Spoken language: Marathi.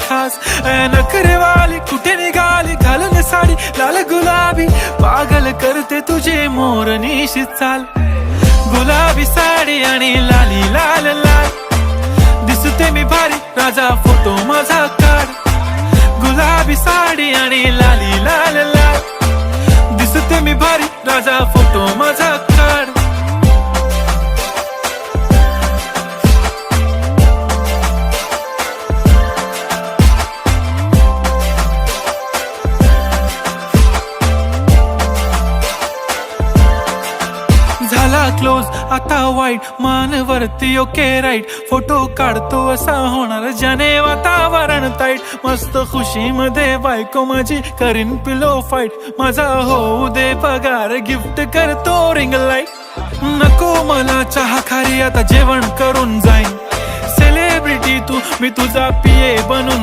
खास नखरेवाली कुठे निघाली घालून साडी लाल गुलाबी पागल करते तुझे मोरनीशी चाल गुलाबी साडी आणि लाली लाल लाल दिसते मी भारी राजा फोटो माझा काढ गुलाबी साडी आणि लाली लाल लाल दिसते मी भारी राजा फोटो माझा काढ झाला क्लोज आता वाईट मानवरती ओके राईट फोटो काढतो असा होणार ज्याने वातावरण ताईट मस्त खुशी मध्ये बायको माझी करीन पिलो फाईट माझा होऊ दे पगार गिफ्ट करतो रिंग लाईट नको मला चहा खारी आता जेवण करून जाईन सेलिब्रिटी तू मी तुझा पिये बनून